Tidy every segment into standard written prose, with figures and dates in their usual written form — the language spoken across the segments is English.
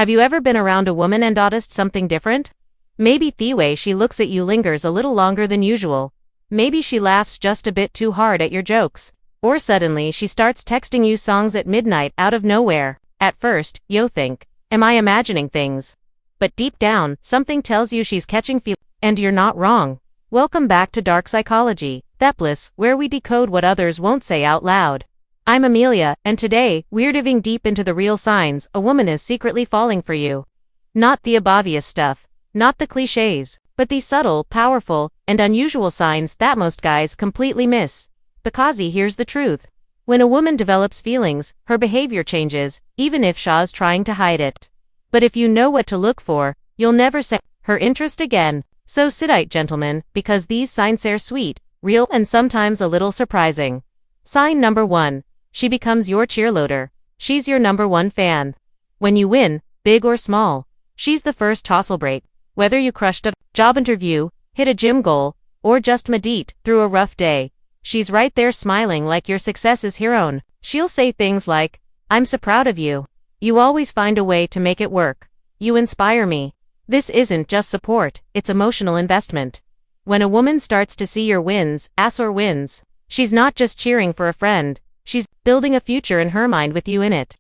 Have you ever been around a woman and noticed something different? Maybe the way she looks at you lingers a little longer than usual. Maybe she laughs just a bit too hard at your jokes. Or suddenly she starts texting you songs at midnight out of nowhere. At first, you'll think, am I imagining things? But deep down, something tells you she's catching feelings, and you're not wrong. Welcome back to Dark Psychology, that bliss where we decode what others won't say out loud. I'm Amelia, and today, we're diving deep into the real signs a woman is secretly falling for you. Not the obvious stuff, not the cliches, but the subtle, powerful, and unusual signs that most guys completely miss. Because here's the truth. When a woman develops feelings, her behavior changes, even if she's trying to hide it. But if you know what to look for, you'll never set her interest again. So sit tight, gentlemen, because these signs are sweet, real, and sometimes a little surprising. Sign number 1. She becomes your cheerleader. She's your number one fan. When you win, big or small, she's the first tussle break. Whether you crushed a job interview, hit a gym goal, or just medit through a rough day, she's right there smiling like your success is her own. She'll say things like, I'm so proud of you. You always find a way to make it work. You inspire me. This isn't just support, it's emotional investment. When a woman starts to see your wins, she's not just cheering for a friend. She's building a future in her mind with you in it.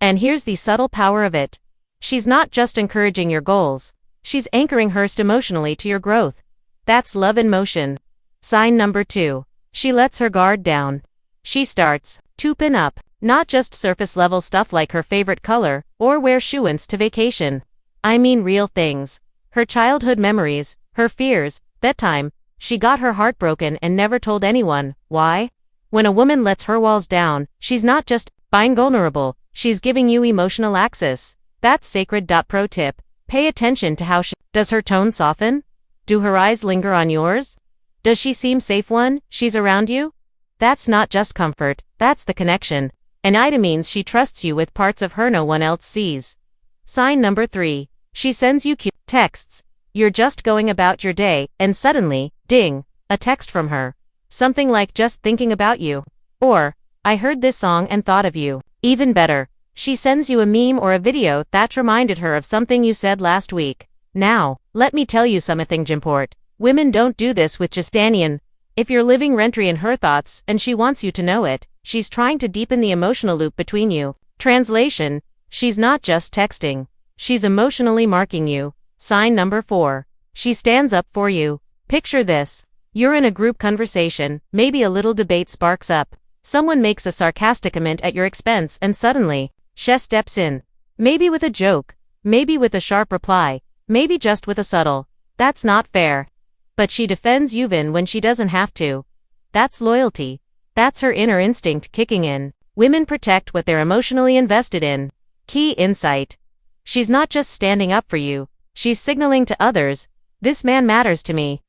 And here's the subtle power of it. She's not just encouraging your goals. She's anchoring her emotionally to your growth. That's love in motion. Sign number 2. She lets her guard down. She starts to pin up, not just surface level stuff like her favorite color, or where she went to vacation. I mean real things. Her childhood memories, her fears, that time she got her heart broken and never told anyone. Why? When a woman lets her walls down, she's not just being vulnerable, she's giving you emotional access. That's sacred. Pro tip. Pay attention to how does her tone soften? Do her eyes linger on yours? Does she seem safe when she's around you? That's not just comfort, that's the connection. And it means she trusts you with parts of her no one else sees. Sign number 3. She sends you cute texts. You're just going about your day, and suddenly, ding, a text from her. Something like just thinking about you. Or, I heard this song and thought of you. Even better, she sends you a meme or a video that reminded her of something you said last week. Now, let me tell you something important. Women don't do this with just anyone. If you're living rent-free in her thoughts and she wants you to know it, she's trying to deepen the emotional loop between you. Translation, she's not just texting. She's emotionally marking you. Sign number 4. She stands up for you. Picture this. You're in a group conversation, maybe a little debate sparks up. Someone makes a sarcastic comment at your expense and suddenly, she steps in. Maybe with a joke, maybe with a sharp reply, maybe just with a subtle, that's not fair. But she defends you even when she doesn't have to. That's loyalty. That's her inner instinct kicking in. Women protect what they're emotionally invested in. Key insight. She's not just standing up for you, she's signaling to others, this man matters to me.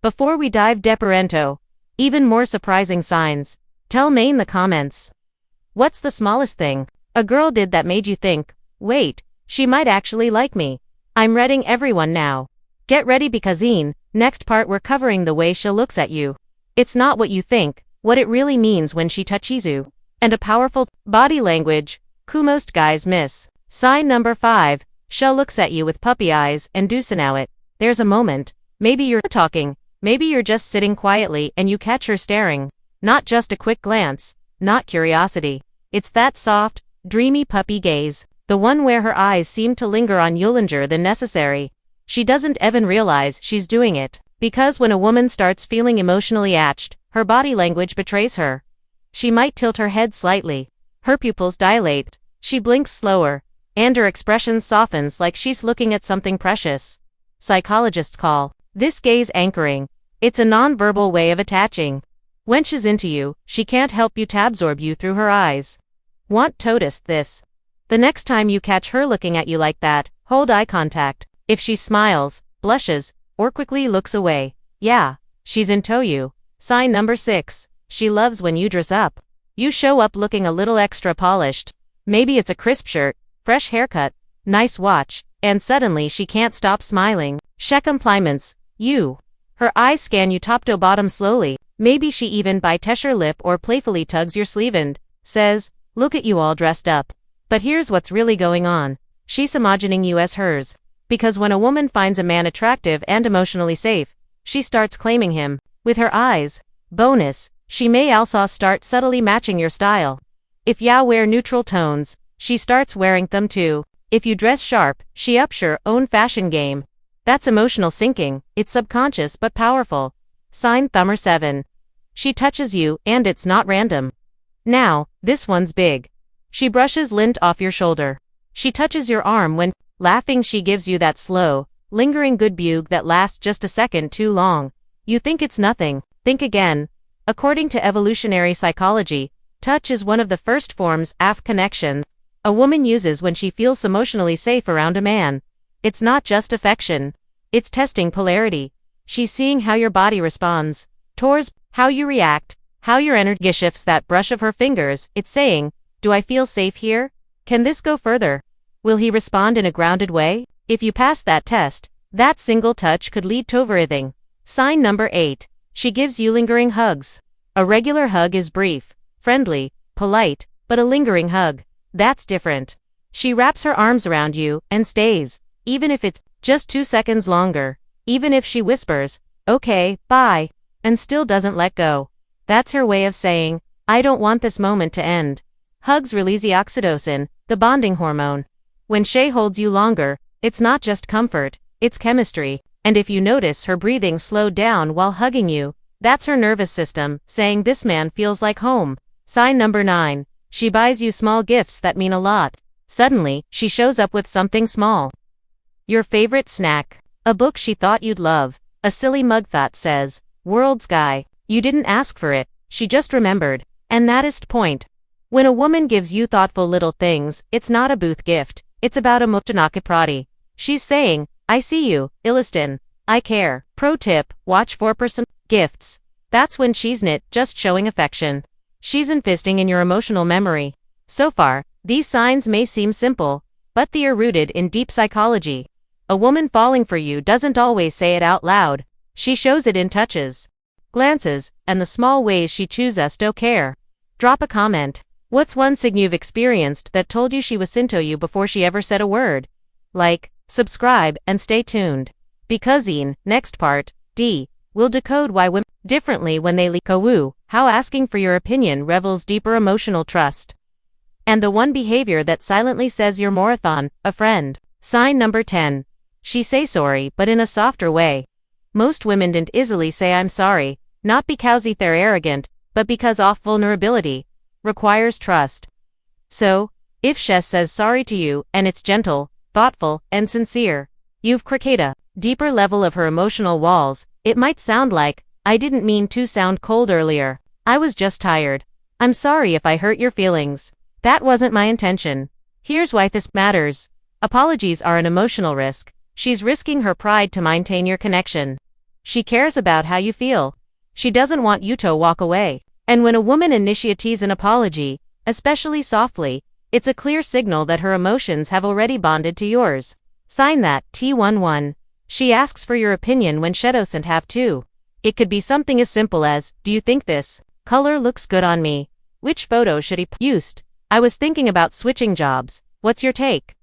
Before we dive deeper into even more surprising signs, tell me in the comments. What's the smallest thing a girl did that made you think, wait, she might actually like me? I'm reading everyone now. Get ready because next part we're covering the way she looks at you. It's not what you think, what it really means when she touches you. And a powerful body language, most guys miss. Sign number 5. She looks at you with puppy eyes and now it. There's a moment. Maybe you're talking. Maybe you're just sitting quietly and you catch her staring. Not just a quick glance. Not curiosity. It's that soft, dreamy puppy gaze. The one where her eyes seem to linger on you longer than necessary. She doesn't even realize she's doing it. Because when a woman starts feeling emotionally attached, her body language betrays her. She might tilt her head slightly. Her pupils dilate. She blinks slower. And her expression softens like she's looking at something precious. Psychologists call this gaze anchoring. It's a non-verbal way of attaching. When she's into you, she can't help but to absorb you through her eyes. Want to notice this? The next time you catch her looking at you like that, hold eye contact. If she smiles, blushes, or quickly looks away, yeah, she's into you. Sign number 6. She loves when you dress up. You show up looking a little extra polished. Maybe it's a crisp shirt, fresh haircut, nice watch, and suddenly she can't stop smiling. She compliments you. Her eyes scan you top to bottom slowly. Maybe she even bites your lip or playfully tugs your sleeve and says, look at you all dressed up. But here's what's really going on. She's imagining you as hers. Because when a woman finds a man attractive and emotionally safe, she starts claiming him with her eyes. Bonus, she may also start subtly matching your style. If you wear neutral tones, she starts wearing them too. If you dress sharp, she ups your own fashion game. That's emotional syncing. It's subconscious but powerful. Sign number 7. She touches you, and it's not random. Now, this one's big. She brushes lint off your shoulder. She touches your arm when, laughing, she gives you that slow, lingering good bug that lasts just a second too long. You think it's nothing. Think again. According to evolutionary psychology, touch is one of the first forms of connection a woman uses when she feels emotionally safe around a man. It's not just affection. It's testing polarity. She's seeing how your body responds towards how you react, how your energy shifts. That brush of her fingers, it's saying, do I feel safe here? Can this go further? Will he respond in a grounded way? If you pass that test, that single touch could lead to everything. Sign number 8. She gives you lingering hugs. A regular hug is brief, friendly, polite, but a lingering hug, that's different. She wraps her arms around you and stays, even if it's just 2 seconds longer. Even if she whispers, okay, bye, and still doesn't let go. That's her way of saying, I don't want this moment to end. Hugs release the oxytocin, the bonding hormone. When she holds you longer, it's not just comfort, it's chemistry. And if you notice her breathing slowed down while hugging you, that's her nervous system saying this man feels like home. Sign number 9. She buys you small gifts that mean a lot. Suddenly, she shows up with something small. Your favorite snack. A book she thought you'd love. A silly mug that says, World's Guy. You didn't ask for it, she just remembered. And that is the point. When a woman gives you thoughtful little things, it's not a booth gift. It's about emotional prati. She's saying, I see you, Illiston. I care. Pro tip, watch 4% gifts. That's when she's not just showing affection. She's investing in your emotional memory. So far, these signs may seem simple, but they are rooted in deep psychology. A woman falling for you doesn't always say it out loud. She shows it in touches, glances, and the small ways she chooses to care. Drop a comment. What's one thing you've experienced that told you she was into you before she ever said a word? Like, subscribe, and stay tuned. Because in next part, D, we'll decode why women differently when they leak a woo, how asking for your opinion reveals deeper emotional trust. And the one behavior that silently says you're marathon, a friend. Sign number 10. She say sorry, but in a softer way. Most women don't easily say I'm sorry, not because they're arrogant, but because off vulnerability requires trust. So, if she says sorry to you, and it's gentle, thoughtful, and sincere, you've created a deeper level of her emotional walls. It might sound like, I didn't mean to sound cold earlier. I was just tired. I'm sorry if I hurt your feelings. That wasn't my intention. Here's why this matters. Apologies are an emotional risk. She's risking her pride to maintain your connection. She cares about how you feel. She doesn't want you to walk away. And when a woman initiates an apology, especially softly, it's a clear signal that her emotions have already bonded to yours. Sign that, T11. She asks for your opinion when she doesn't have to. It could be something as simple as, do you think this color looks good on me? Which photo should he use? I was thinking about switching jobs. What's your take?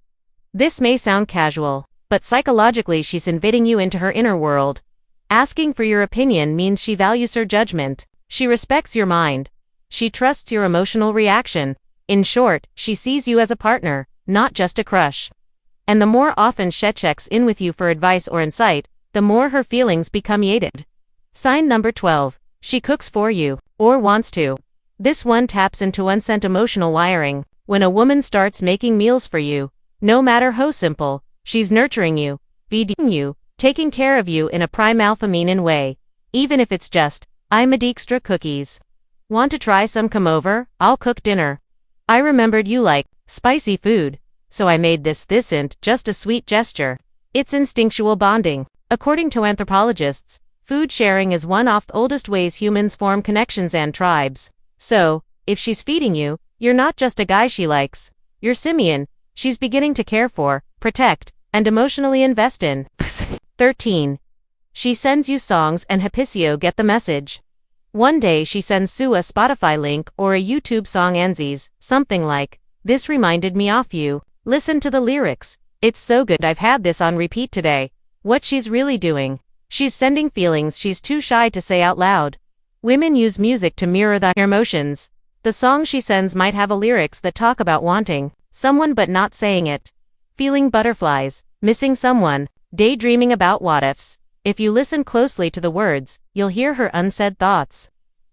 This may sound casual, but psychologically she's inviting you into her inner world. Asking for your opinion means she values your judgment. She respects your mind. She trusts your emotional reaction. In short, she sees you as a partner, not just a crush. And the more often she checks in with you for advice or insight, the more her feelings become jaded. Sign number 12. She cooks for you, or wants to. This one taps into unsent emotional wiring. When a woman starts making meals for you, no matter how simple, she's nurturing you, feeding you, taking care of you in a primal feminine way. Even if it's just, I made extra cookies. Want to try some? Come over, I'll cook dinner. I remembered you like spicy food, so I made this isn't just a sweet gesture. It's instinctual bonding. According to anthropologists, food sharing is one of the oldest ways humans form connections and tribes. So, if she's feeding you, you're not just a guy she likes. You're Simeon, she's beginning to care for, protect, and emotionally invest in. 13. She sends you songs and Hapicio get the message. One day she sends Sue a Spotify link or a YouTube song something like, this reminded me of you. Listen to the lyrics. It's so good I've had this on repeat today. What she's really doing. She's sending feelings she's too shy to say out loud. Women use music to mirror their emotions. The song she sends might have lyrics that talk about wanting someone but not saying it. Feeling butterflies, missing someone, daydreaming about what-ifs. If you listen closely to the words, you'll hear her unsaid thoughts.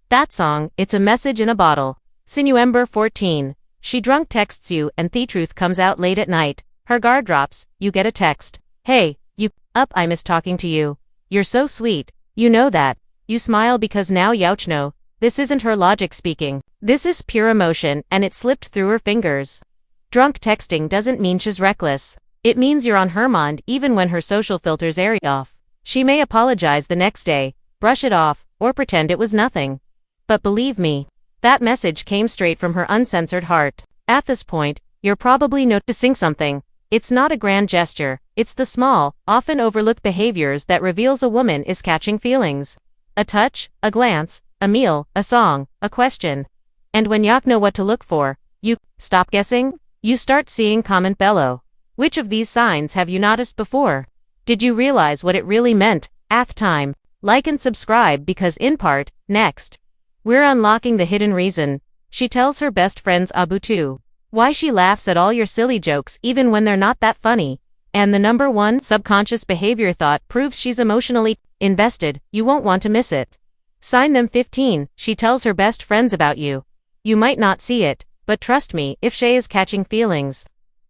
That song, it's a message in a bottle. Sinuember 14. She drunk texts you and the truth comes out late at night. Her guard drops, you get a text. Hey, you, up, I miss talking to you. You're so sweet. You know that. You smile because now youch know. This isn't her logic speaking. This is pure emotion and it slipped through her fingers. Drunk texting doesn't mean she's reckless. It means you're on her mind even when her social filters are off. She may apologize the next day, brush it off, or pretend it was nothing. But believe me, that message came straight from her uncensored heart. At this point, you're probably noticing something. It's not a grand gesture, it's the small, often overlooked behaviors that reveals a woman is catching feelings. A touch, a glance, a meal, a song, a question. And when you know what to look for, you stop guessing, you start seeing comment below. Which of these signs have you noticed before? Did you realize what it really meant? Time. Like and subscribe because in part, next, we're unlocking the hidden reason. She tells her best friends Abu too. Why she laughs at all your silly jokes even when they're not that funny. And the number one subconscious behavior thought proves she's emotionally invested, you won't want to miss it. Sign them 15, she tells her best friends about you. You might not see it, but trust me, if she is catching feelings.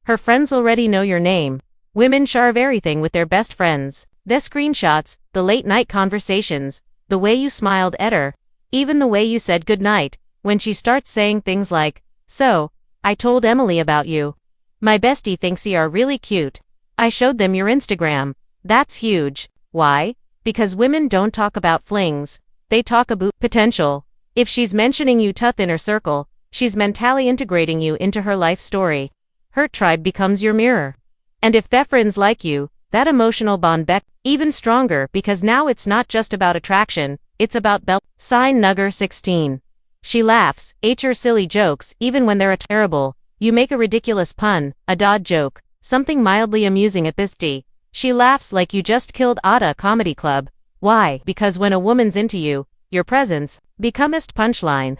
Her friends already know your name. Women share everything with their best friends. The screenshots, the late night conversations, the way you smiled at her, even the way you said goodnight, when she starts saying things like, so, I told Emily about you. My bestie thinks you are really cute. I showed them your Instagram. That's huge. Why? Because women don't talk about flings. They talk about potential. If she's mentioning you in her circle, she's mentally integrating you into her life story. Her tribe becomes your mirror. And if their friends like you, that emotional bond becomes even stronger because now it's not just about attraction, it's about Sign Nugger 16. She laughs, at your silly jokes even when they're terrible. You make a ridiculous pun, a dad joke, something mildly amusing at bestie. She laughs like you just killed Ada Comedy Club. Why? Because when a woman's into you, your presence becomes punchline.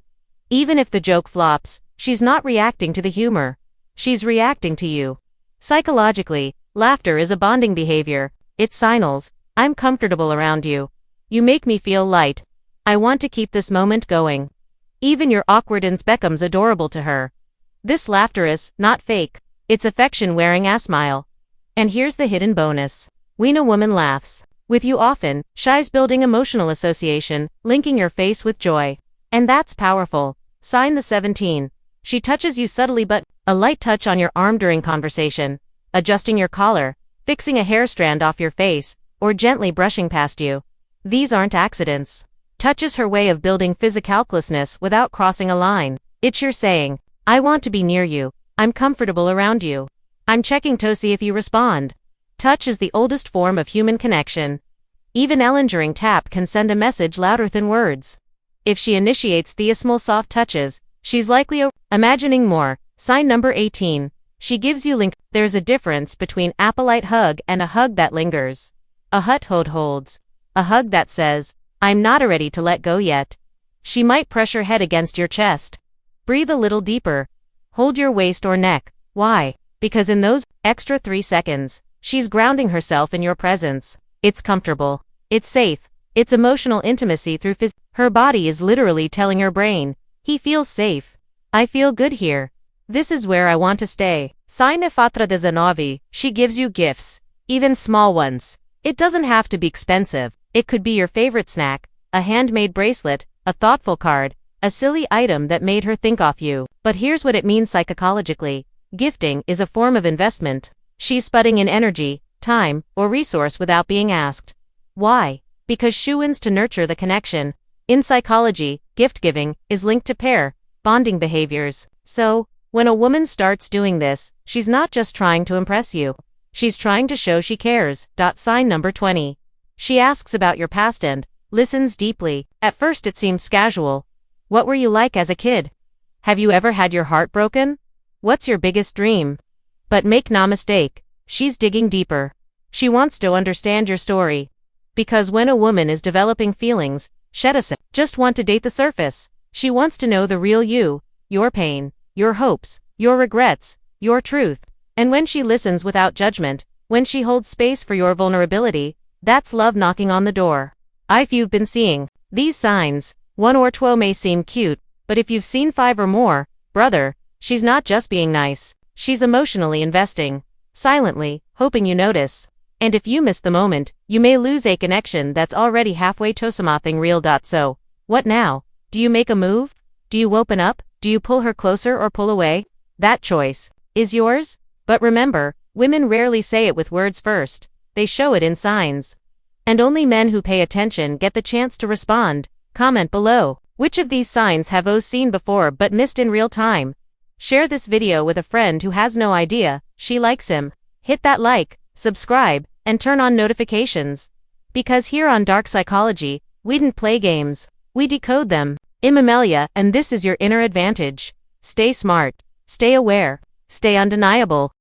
Even if the joke flops, she's not reacting to the humor. She's reacting to you. Psychologically, laughter is a bonding behavior. It signals, I'm comfortable around you. You make me feel light. I want to keep this moment going. Even your awkwardness becomes adorable to her. This laughter is not fake. It's affection wearing a smile. And here's the hidden bonus. When a woman laughs with you often, she's building emotional association, linking your face with joy. And that's powerful. Sign the 17. She touches you subtly but a light touch on your arm during conversation, adjusting your collar, fixing a hair strand off your face, or gently brushing past you. These aren't accidents. Touch is her way of building physical closeness without crossing a line. It's your saying, I want to be near you. I'm comfortable around you. I'm checking to see if you respond. Touch is the oldest form of human connection. Even a lingering tap can send a message louder than words. If she initiates the small soft touches, she's likely imagining more. Sign number 18. She gives you link. There's a difference between a polite hug and a hug that lingers. A hut holds. A hug that says, I'm not ready to let go yet. She might press her head against your chest. Breathe a little deeper. Hold your waist or neck. Why? Because in those extra 3 seconds, she's grounding herself in your presence. It's comfortable. It's safe. It's emotional intimacy through her body is literally telling her brain, he feels safe. I feel good here. This is where I want to stay. Sign Efatra de Zanovi, she gives you gifts. Even small ones. It doesn't have to be expensive. It could be your favorite snack, a handmade bracelet, a thoughtful card, a silly item that made her think of you. But here's what it means psychologically. Gifting is a form of investment. She's putting in energy, time, or resource without being asked. Why? Because she wants to nurture the connection. In psychology, gift giving is linked to pair bonding behaviors. So, when a woman starts doing this, she's not just trying to impress you. She's trying to show she cares. Sign number 20. She asks about your past and listens deeply. At first it seems casual. What were you like as a kid? Have you ever had your heart broken? What's your biggest dream? But make no mistake, she's digging deeper. She wants to understand your story. Because when a woman is developing feelings, she doesn't just want to date the surface. She wants to know the real you, your pain, your hopes, your regrets, your truth. And when she listens without judgment, when she holds space for your vulnerability, that's love knocking on the door. If you've been seeing these signs, one or two may seem cute, but if you've seen 5 or more, brother, she's not just being nice, she's emotionally investing, silently, hoping you notice. And if you miss the moment, you may lose a connection that's already halfway to something real. So, what now? Do you make a move? Do you open up? Do you pull her closer or pull away? That choice is yours. But remember, women rarely say it with words first, they show it in signs. And only men who pay attention get the chance to respond. Comment below, which of these signs have you seen before but missed in real time? Share this video with a friend who has no idea she likes him. Hit that like, subscribe, and turn on notifications. Because here on Dark Psychology, we didn't play games, we decode them. I'm Amelia, and this is your inner advantage. Stay smart, stay aware, stay undeniable.